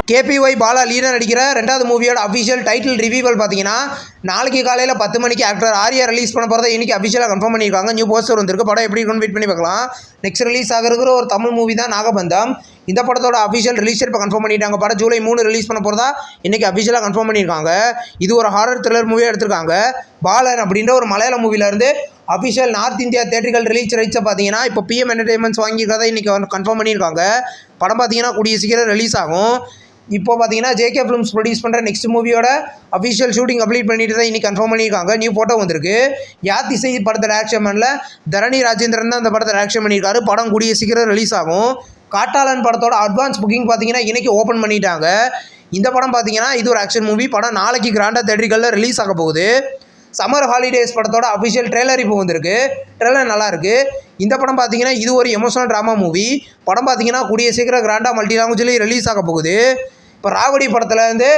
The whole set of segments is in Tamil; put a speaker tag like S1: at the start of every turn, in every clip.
S1: கேபிஒய் பாலா லீடர் நடிக்கிற ரெண்டாவது மூவியோட அஃபிஷியல் டைட்டில் ரிவீவல் பார்த்தீங்கன்னா நாளைக்கு காலையில் 10 மணிக்கு ஆக்டர் ஆர்யா ரிலீஸ் பண்ண போகிறத இன்றைக்கி அஃபிஷியலாக கன்ஃபார்ம் பண்ணியிருக்காங்க. நியூ போஸ்டர் வந்திருக்கு. படம் எப்படி இருக்குன்னு வெயிட் பண்ணி பார்க்கலாம். நெக்ஸ்ட் ரிலீஸ் ஆகிற ஒரு தமிழ் மூவி தான் நாகபந்தம். இந்த படத்தோட அஃபிஷியல் ரிலீஸ் இப்போ கன்ஃபார்ம் பண்ணிட்டாங்க. படம் ஜூலை 3 ரிலீஸ் பண்ண போகிறதா இன்றைக்கி அஃபிஷியலாக கன்ஃபார்ம் பண்ணியிருக்காங்க. இது ஒரு ஹாரர் த்ரில்லர் மூவியாக எடுத்திருக்காங்க. பாலன் அப்படின்ற ஒரு மலையாள மூவிலேருந்து அஃபிஷியல் நார்த் இந்தியா தேட்டர்கள் ரிலீஸ் ரைட்ஸை பார்த்தீங்கன்னா இப்போ பிஎம் என்டர்டைன்மெண்ட்ஸ் வாங்கியிருக்கதை இன்றைக்கி கன்ஃபார்ம் பண்ணியிருக்காங்க. படம் பார்த்தீங்கன்னா கூடிய சீக்கிரம் ரிலீஸ் ஆகும். இப்போ பார்த்தீங்கன்னா ஜேகே ஃபிலிம்ஸ் ப்ரொடியூஸ் பண்ணுற நெக்ஸ்ட் மூவியோட அஃபிஷியல் ஷூட்டிங் கம்ப்ளீட் பண்ணிட்டு தான் இன்றைக்கி கன்ஃபார்ம் பண்ணியிருக்காங்க. நியூ ஃபோட்டோ வந்திருக்கு. யாத்திசை படத்தை டேரக்ஷன் பண்ணல தரணி ராஜேந்திரன் தான் அந்த படத்தை டேரக்ஷன் பண்ணியிருக்காரு. படம் கூடிய சீக்கிரம் ரிலீஸ் ஆகும். காட்டாளன் படத்தோட அட்வான்ஸ் புக்கிங் பார்த்தீங்கன்னா இன்றைக்கி ஓப்பன் பண்ணிட்டாங்க. இந்த படம் பார்த்தீங்கன்னா இது ஒரு ஆக்ஷன் மூவி. படம் நாளைக்கு கிராண்டாக தேட்டரிகளில் ரிலீஸ் ஆக போகுது. சம்மர் ஹாலிடேஸ் படத்தோட அஃபிஷியல் ட்ரெய்லர் இப்போ வந்திருக்கு. ட்ரெய்லர் நல்லாயிருக்கு. இந்த படம் பார்த்தீங்கன்னா இது ஒரு எமோஷனல் ட்ராமா மூவி. படம் பார்த்தீங்கன்னா கூடிய சீக்கிரம் கிராண்டாக மல்டி லாங்குவேஜ்லேயும் ரிலீஸ் ஆக போகுது. இப்போ ராவடி படத்துலேருந்து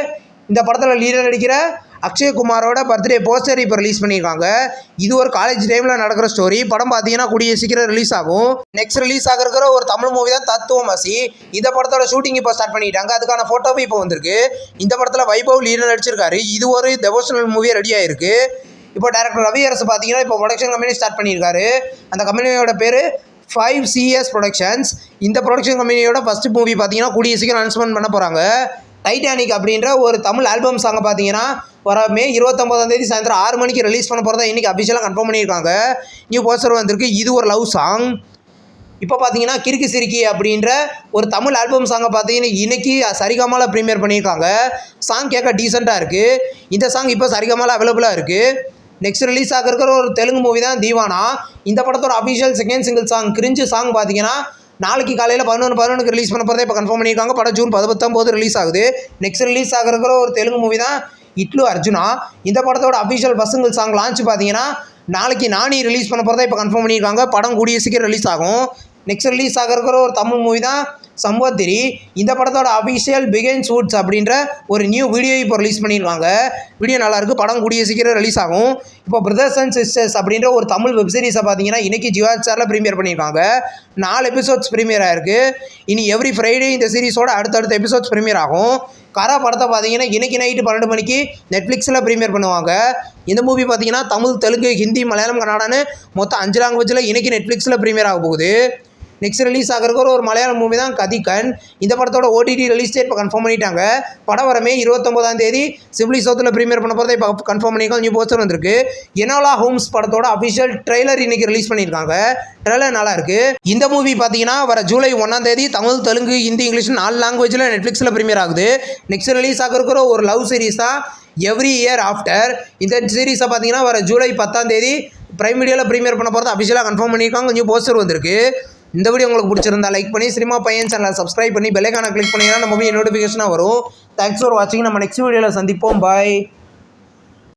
S1: இந்த படத்தில் லீடர் நடிக்கிற அக்ஷய்குமாரோட பர்த்டே போஸ்டர் இப்போ ரிலீஸ் பண்ணியிருக்காங்க. இது ஒரு காலேஜ் டைமில் நடக்கிற ஸ்டோரி. படம் பார்த்தீங்கன்னா கூடிய சீக்கிரம் ரிலீஸ் ஆகும். நெக்ஸ்ட் ரிலீஸ் ஆகிற ஒரு தமிழ் மூவி தான் தத்துவமசி. இந்த படத்தோட ஷூட்டிங் இப்போ ஸ்டார்ட் பண்ணிட்டாங்க. அதுக்கான ஃபோட்டோவும் இப்போ வந்திருக்கு. இந்த படத்தில் வைபவ் லீடர் நடிச்சிருக்காரு. இது ஒரு டெவோஷனல் மூவியாக ரெடி ஆகிருக்கு. இப்போ டேரக்டர் ரவி அரசு பார்த்தீங்கன்னா இப்போ ப்ரொடக்ஷன் கம்பெனி ஸ்டார்ட் பண்ணியிருக்காரு. அந்த கம்பெனியோட பேர் 5CS ப்ரொடக்ஷன்ஸ். இந்த ப்ரொடக்ஷன் கம்பெனியோட ஃபஸ்ட் மூவி பார்த்தீங்கன்னா கூடிய சீக்கிரம் அனௌன்ஸ்மெண்ட் பண்ண போகிறாங்க. டைட்டானிக் அப்படின்ற ஒரு தமிழ் ஆல்பம் சாங்கை பார்த்தீங்கன்னா வர மே 29 சாயந்தரம் 6 மணிக்கு ரிலீஸ் பண்ண போகிறதா இன்றைக்கி அஃபிஷியலாக கன்ஃபார்ம் பண்ணியிருக்காங்க. நியூ போஸ்டர் வந்திருக்கு. இது ஒரு லவ் சாங். இப்போ பார்த்தீங்கன்னா கிறுக்கு சிரிக்கி அப்படின்ற ஒரு தமிழ் ஆல்பம் சாங்கை பார்த்தீங்கன்னா இன்றைக்கி சரிகமாவில் ப்ரீமியர் பண்ணியிருக்காங்க. சாங் கேட்க டீசெண்டாக இருக்குது. இந்த சாங் இப்போ சரிகமாவில் அவைலபிளாக இருக்குது. நெக்ஸ்ட் ரிலீஸ் ஆகிற ஒரு தெலுங்கு மூவி தான் தீவானா. இந்த படத்தோட official second single song cringe song பார்த்தீங்கன்னா நாளைக்கு காலையில் 11:11 ரிலீஸ் பண்ண போகிறத இப்போ கன்ஃபார்ம் பண்ணியிருக்காங்க. படம் ஜூன் 19 ரிலீஸ் ஆகுது. நெக்ஸ்ட் ரிலீஸ் ஆகிற ஒரு தெலுங்கு மூவி தான் இட்லு அர்ஜுனா. இந்த படத்தோட official first single song launch பார்த்தீங்கன்னா நாளைக்கு நானி ரிலீஸ் பண்ண போகிறத இப்போ கன்ஃபார்ம் பண்ணியிருக்காங்க. படம் கூடிய சீக்கிரம் ரிலீஸ் ஆகும். நெக்ஸ்ட் ரிலீஸ் ஆகிற ஒரு தமிழ் மூவி தான் சம்பவத்திரி. இந்த படத்தோட அஃபிஷியல் பிகைன்ஸ் வுட்ஸ் அப்படின்ற ஒரு நியூ வீடியோ இப்போ ரிலீஸ் பண்ணியிருக்காங்க. வீடியோ நல்லாயிருக்கு. படம் கூடிய சீக்கிரம் ரிலீஸ் ஆகும். இப்போ பிரதர்ஸ் அண்ட் சிஸ்டர்ஸ் அப்படின்ற ஒரு தமிழ் வெப்சீரிஸை பார்த்தீங்கன்னா இன்றைக்கி ஜியோ ஹாட்ஸ்டாரில் ப்ரீமியர் பண்ணியிருக்காங்க. 4 எபிசோட்ஸ் ப்ரீமியர் ஆகிருக்கு. இனி எவ்ரி ஃப்ரைடே இந்த சீரிஸோட அடுத்தடுத்த எபிசோட்ஸ் ப்ரீமியர் ஆகும். கரா படத்தை பார்த்தீங்கன்னா இன்றைக்கி நைட்டு 12 மணிக்கு நெட்ஃப்ளிக்ஸில் ப்ரீமியர் பண்ணுவாங்க. இந்த மூவி பார்த்தீங்கன்னா தமிழ், தெலுங்கு, ஹிந்தி, மலையாளம், கன்னடான்னு மொத்தம் 5 லாங்குவேஜில் இன்றைக்கி நெட்ஃப்ளிக்ஸில் ப்ரீமியர் ஆக போகுது. நெக்ஸ்ட் ரிலீஸ் ஆகிற ஒரு மலையாளம் மூவி தான் கதிகன். இந்த படத்தோட OTT ரிலீஸ் டேட் இப்போ கன்ஃபார்ம் பண்ணிட்டாங்க. படம் வர மே 29 சிம்லி சவுத்தில் ப்ரீமியர் பண்ண போகிறத இப்போ கன்ஃபார்ம் பண்ணியிருக்காங்க. நியூ போஸ்டர் வந்திருக்கு. எனாலா ஹோம்ஸ் படத்தோட அஃபிஷியல் ட்ரெய்லர் இன்றைக்கி ரிலீஸ் பண்ணியிருக்காங்க. ட்ரெய்லர் நல்லா இருக்குது. இந்த மூவி பார்த்தீங்கன்னா வர ஜூலை 1 தமிழ், தெலுங்கு, ஹிந்தி, இங்கிலீஷ் 4 லாங்குவேஜில் நெட்ஃப்ளிக்ஸில் ப்ரீமியர் ஆகுது. நெக்ஸ்ட் ரிலீஸ் ஆகிற ஒரு லவ் சீரிஸ் தான் எவ்ரி இயர் ஆஃப்டர். இந்த சீரிஸை பார்த்தீங்கன்னா வர ஜூலை 10 பிரைம் வீடியோவில் ப்ரீமியர் பண்ண போகிறத அஃபிஷியலாக கன்ஃபார்ம் பண்ணியிருக்காங்க. நியூ போஸ்டர் வந்திருக்கு. இந்த வீடியோ உங்களுக்கு பிடிச்சிருந்தா லைக் பண்ணி சினிமா பையன் சேனலை சப்ஸ்கிரைப் பண்ணி பெல் ஐகானை கிளிக் பண்ணிங்கன்னா நம்ம நோட்டிஃபிகேஷனாக வரும். தேங்க்ஸ் ஃபார் வாட்சிங். நம்ம நெக்ஸ்ட் வீடியோவில் சந்திப்போம். பாய்.